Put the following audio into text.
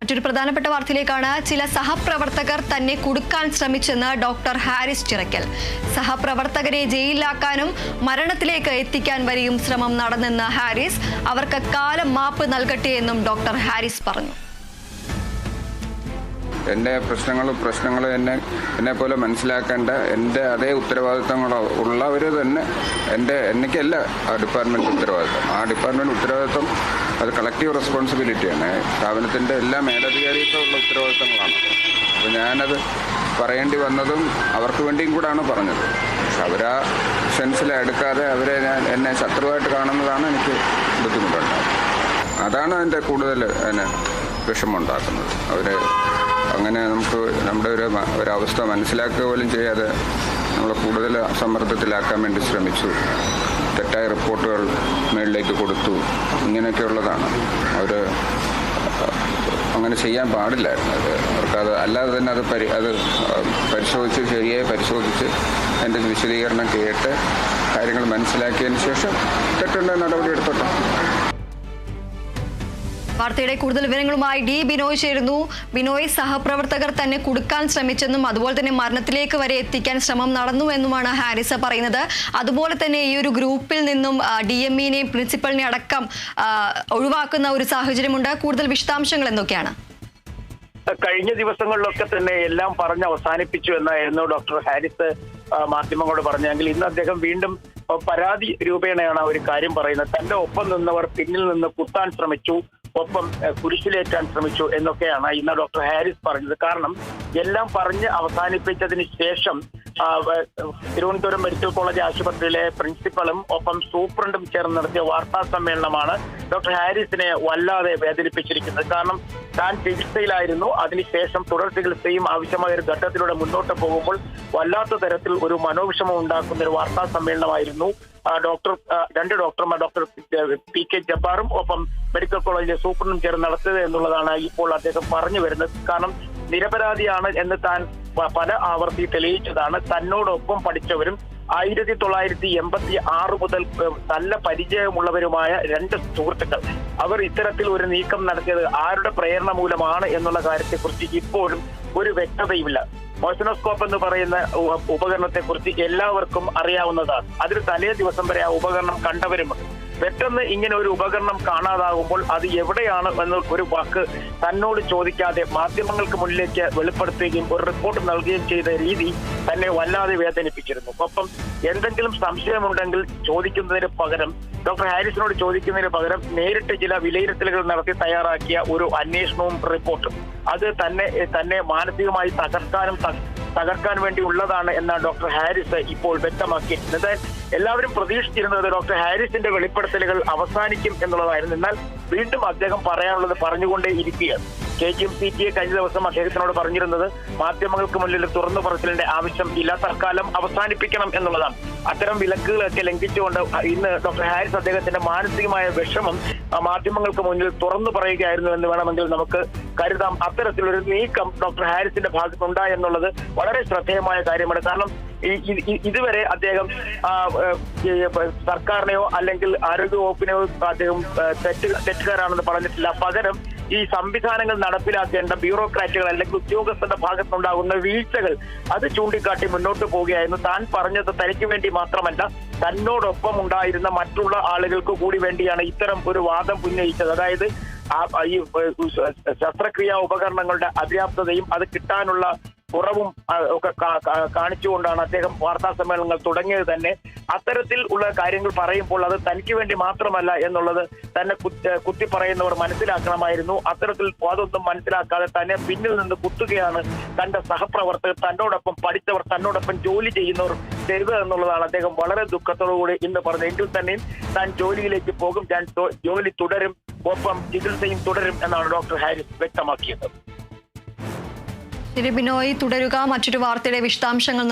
മറ്റൊരു പ്രധാനപ്പെട്ട വാർത്തയിലേക്കാണ്. ചില സഹപ്രവർത്തകർ തന്നെ കുടുക്കാൻ ശ്രമിച്ചെന്ന് ഡോക്ടർ ഹാരിസ് ചിറക്കൽ. സഹപ്രവർത്തകരെ ജയിലിലാക്കാനും മരണത്തിലേക്ക് എത്തിക്കാൻ വരെയും ശ്രമം നടന്നെന്ന് ഹാരിസ്. അവർക്ക് കാലം മാപ്പ് നൽകട്ടെ എന്നും ഡോക്ടർ ഹാരിസ് പറഞ്ഞു. എൻ്റെ പ്രശ്നങ്ങൾ എന്നെ പോലെ മനസ്സിലാക്കേണ്ട എൻ്റെ അതേ ഉത്തരവാദിത്തങ്ങൾ ഉള്ളവർ തന്നെ എനിക്കല്ല ആ ഡിപ്പാർട്ട്മെൻറ്റ് ഉത്തരവാദിത്തം. ആ ഡിപ്പാർട്ട്മെൻറ്റ് ഉത്തരവാദിത്തം അത് കളക്റ്റീവ് റെസ്പോൺസിബിലിറ്റിയാണ്. സ്ഥാപനത്തിൻ്റെ എല്ലാ മേലധികാരികളുള്ള ഉത്തരവാദിത്തങ്ങളാണ്. അപ്പോൾ ഞാനത് പറയേണ്ടി വന്നതും അവർക്ക് വേണ്ടിയും കൂടാണ് പറഞ്ഞത്. പക്ഷെ അവരാ സെൻസിലെടുക്കാതെ എന്നെ ശത്രുവായിട്ട് കാണുന്നതാണ് എനിക്ക് ബുദ്ധിമുട്ടുണ്ടാകുന്നത്. അതാണ് എൻ്റെ കൂടുതൽ വിഷമമുണ്ടാക്കുന്നത്. അങ്ങനെ നമ്മുടെ ഒരവസ്ഥ മനസ്സിലാക്കുക പോലും ചെയ്യാതെ നമ്മളെ കൂടുതൽ സമ്മർദ്ദത്തിലാക്കാൻ വേണ്ടി ശ്രമിച്ചു. തെറ്റായ റിപ്പോർട്ടുകൾ മേളിലേക്ക് കൊടുത്തു. ഇങ്ങനെയൊക്കെയുള്ളതാണ്. അങ്ങനെ ചെയ്യാൻ പാടില്ലായിരുന്നു. അവർക്കത് അല്ലാതെ തന്നെ അത് പരിശോധിച്ച് ശരിയായി പരിശോധിച്ച് അതിൻ്റെ വിശദീകരണം കേട്ട് കാര്യങ്ങൾ മനസ്സിലാക്കിയതിന് ശേഷം തെറ്റുള്ള നടപടി എടുത്തോട്ടെ. വാർത്തയുടെ കൂടുതൽ വിവരങ്ങളുമായി ഡി ബിനോയ് ചേരുന്നു. ബിനോയ്, സഹപ്രവർത്തകർ തന്നെ കുടുക്കാൻ ശ്രമിച്ചെന്നും അതുപോലെ തന്നെ മരണത്തിലേക്ക് വരെ എത്തിക്കാൻ ശ്രമം നടന്നുവെന്നുമാണ് ഹാരിസ് പറയുന്നത്. അതുപോലെ തന്നെ ഈ ഒരു ഗ്രൂപ്പിൽ നിന്നും DMEനെയും പ്രിൻസിപ്പലിനെ അടക്കം ഒഴിവാക്കുന്ന ഒരു സാഹചര്യമുണ്ട്. കൂടുതൽ വിശദാംശങ്ങൾ എന്തൊക്കെയാണ്? കഴിഞ്ഞ ദിവസങ്ങളിലൊക്കെ തന്നെ എല്ലാം പറഞ്ഞ് അവസാനിപ്പിച്ചു എന്നായിരുന്നു ഡോക്ടർ ഹാരിസ് മാധ്യമങ്ങളോട് പറഞ്ഞെങ്കിൽ ഇന്ന് അദ്ദേഹം വീണ്ടും പരാതി രൂപേണയാണ് ഒരു കാര്യം പറയുന്നത്. തന്റെ ഒപ്പം നിന്നവർ പിന്നിൽ നിന്ന് കുത്താൻ ശ്രമിച്ചു, ഒപ്പം കുരിശിലേറ്റാൻ ശ്രമിച്ചു എന്നൊക്കെയാണ് ഇന്ന് ഡോക്ടർ ഹാരിസ് പറഞ്ഞത്. കാരണം എല്ലാം പറഞ്ഞ് അവസാനിപ്പിച്ചതിന് ശേഷം തിരുവനന്തപുരം മെഡിക്കൽ കോളേജ് ആശുപത്രിയിലെ പ്രിൻസിപ്പലും ഒപ്പം സൂപ്രണ്ടും ചേർന്ന് നടത്തിയ വാർത്താ സമ്മേളനമാണ് ഡോക്ടർ ഹാരിസിനെ വല്ലാതെ വേദനിപ്പിച്ചിരിക്കുന്നത്. കാരണം താൻ ചികിത്സയിലായിരുന്നു. അതിനുശേഷം തുടർ ചികിത്സയും ആവശ്യമായ ഒരു ഘട്ടത്തിലൂടെ മുന്നോട്ട് പോകുമ്പോൾ വല്ലാത്ത തരത്തിൽ ഒരു മനോവിഷമം ഉണ്ടാക്കുന്ന ഒരു വാർത്താ സമ്മേളനമായിരുന്നു രണ്ട് ഡോക്ടർമാർ, ഡോക്ടർ PK ജബ്ബാറും ഒപ്പം മെഡിക്കൽ കോളേജിലെ സൂപ്രണ്ടും ചേർന്ന് നടത്തിയത് എന്നുള്ളതാണ് ഇപ്പോൾ അദ്ദേഹം പറഞ്ഞു വരുന്നത്. കാരണം നിരപരാധിയാണ് എന്ന് താൻ പല ആവർത്തി തെളിയിച്ചതാണ്. തന്നോടൊപ്പം പഠിച്ചവരും 1986 മുതൽ നല്ല പരിചയമുള്ളവരുമായ 2 സുഹൃത്തുക്കൾ അവർ ഇത്തരത്തിൽ ഒരു നീക്കം നടത്തിയത് ആരുടെ പ്രേരണ മൂലമാണ് എന്നുള്ള കാര്യത്തെക്കുറിച്ച് ഇപ്പോഴും ഒരു വ്യക്തതയുമില്ല. മോഷണോസ്കോപ്പ് എന്ന് പറയുന്ന ഉപകരണത്തെ കുറിച്ച് എല്ലാവർക്കും അറിയാവുന്നതാണ്. അതിന് തലേ ദിവസം വരെ ആ ഉപകരണം കണ്ടവരുമുണ്ട്. പെട്ടെന്ന് ഇങ്ങനെ ഒരു ഉപകരണം കാണാതാകുമ്പോൾ അത് എവിടെയാണ് എന്ന ഒരു വാക്ക് തന്നോട് ചോദിക്കാതെ മാധ്യമങ്ങൾക്ക് മുന്നിലേക്ക് വെളിപ്പെടുത്തുകയും ഒരു റിപ്പോർട്ട് നൽകുകയും ചെയ്ത രീതി തന്നെ വല്ലാതെ വേദനിപ്പിച്ചിരുന്നു. ഒപ്പം എന്തെങ്കിലും സംശയമുണ്ടെങ്കിൽ ചോദിക്കുന്നതിന് പകരം ഡോക്ടർ ഹാരിസിനോട് ചോദിക്കുന്നതിന് പകരം നേരിട്ട് ചില വിലയിരുത്തലുകൾ നടത്തി തയ്യാറാക്കിയ ഒരു അന്വേഷണവും റിപ്പോർട്ടും അത് തന്നെ മാനസികമായി തകർക്കാൻ വേണ്ടി ഉള്ളതാണ് എന്നാണ് ഡോക്ടർ ഹാരിസ് ഇപ്പോൾ വ്യക്തമാക്കിയിരുന്നത്. എല്ലാവരും പ്രതീക്ഷിച്ചിരുന്നത് ഡോക്ടർ ഹാരിസിന്റെ വെളിപ്പെടുത്തലുകൾ അവസാനിക്കും എന്നുള്ളതായിരുന്നു. എന്നാൽ വീണ്ടും അദ്ദേഹം പറയാനുള്ളത് പറഞ്ഞുകൊണ്ടേ ഇരിക്കുകയാണ്. KGM-CTA കഴിഞ്ഞ ദിവസം അദ്ദേഹത്തിനോട് പറഞ്ഞിരുന്നത് മാധ്യമങ്ങൾക്ക് മുന്നിൽ തുറന്നു പറച്ചിലിന്റെ ആവശ്യം ഇല്ല, തൽക്കാലം അവസാനിപ്പിക്കണം എന്നുള്ളതാണ്. അത്തരം വിലക്കുകളൊക്കെ ലംഘിച്ചുകൊണ്ട് ഇന്ന് ഡോക്ടർ ഹാരിസ് അദ്ദേഹത്തിന്റെ മാനസികമായ വിഷമം മാധ്യമങ്ങൾക്ക് മുന്നിൽ തുറന്നു പറയുകയായിരുന്നു എന്ന് വേണമെങ്കിൽ നമുക്ക് കരുതാം. അത്തരത്തിലൊരു നീക്കം ഡോക്ടർ ഹാരിസിന്റെ ഭാഗത്തുണ്ടായി എന്നുള്ളത് വളരെ ശ്രദ്ധേയമായ കാര്യമാണ്. കാരണം ഇതുവരെ അദ്ദേഹം സർക്കാരിനെയോ അല്ലെങ്കിൽ ആരോഗ്യ വകുപ്പിനെയോ അദ്ദേഹം തെറ്റുകാരാണെന്ന് പറഞ്ഞിട്ടില്ല. പകരം ഈ സംവിധാനങ്ങൾ നടപ്പിലാക്കേണ്ട ബ്യൂറോക്രാറ്റുകൾ അല്ലെങ്കിൽ ഉദ്യോഗസ്ഥരുടെ ഭാഗത്തുണ്ടാകുന്ന വീഴ്ചകൾ അത് ചൂണ്ടിക്കാട്ടി മുന്നോട്ട് പോവുകയായിരുന്നു. താൻ പറഞ്ഞത് തനിക്ക് വേണ്ടി മാത്രമല്ല, തന്നോടൊപ്പം ഉണ്ടായിരുന്ന മറ്റുള്ള ആളുകൾക്ക് കൂടി വേണ്ടിയാണ് ഇത്തരം ഒരു വാദം ഉന്നയിച്ചത്. അതായത് ഈ ശസ്ത്രക്രിയാ ഉപകരണങ്ങളുടെ അപര്യാപ്തതയും അത് കിട്ടാനുള്ള കുറവും ഒക്കെ കാണിച്ചുകൊണ്ടാണ് അദ്ദേഹം വാർത്താ സമ്മേളനങ്ങൾ തുടങ്ങിയത് തന്നെ. അത്തരത്തിൽ ഉള്ള കാര്യങ്ങൾ പറയുമ്പോൾ അത് തനിക്ക് വേണ്ടി മാത്രമല്ല എന്നുള്ളത് തന്നെ കുത്തി പറയുന്നവർ മനസ്സിലാക്കണമായിരുന്നു. അത്തരത്തിൽ അതൊന്നും മനസ്സിലാക്കാതെ തന്നെ പിന്നിൽ നിന്ന് കുത്തുകയാണ് തന്റെ സഹപ്രവർത്തകർ, തന്നോടൊപ്പം പഠിച്ചവർ, തന്നോടൊപ്പം ജോലി ചെയ്യുന്നവർ ചെയ്തത് എന്നുള്ളതാണ് അദ്ദേഹം വളരെ ദുഃഖത്തോടുകൂടി ഇന്ന് പറഞ്ഞത്. എങ്കിൽ തന്നെയും താൻ ജോലിയിലേക്ക് പോകും, ഞാൻ ജോലി തുടരും, ഒപ്പം ചികിത്സയും തുടരും എന്നാണ് ഡോക്ടർ ഹാരിസ് വ്യക്തമാക്കിയത്. ബിനോയ്, തുടരുക. മറ്റൊരു വാർത്തയുടെ വിശദാംശങ്ങൾ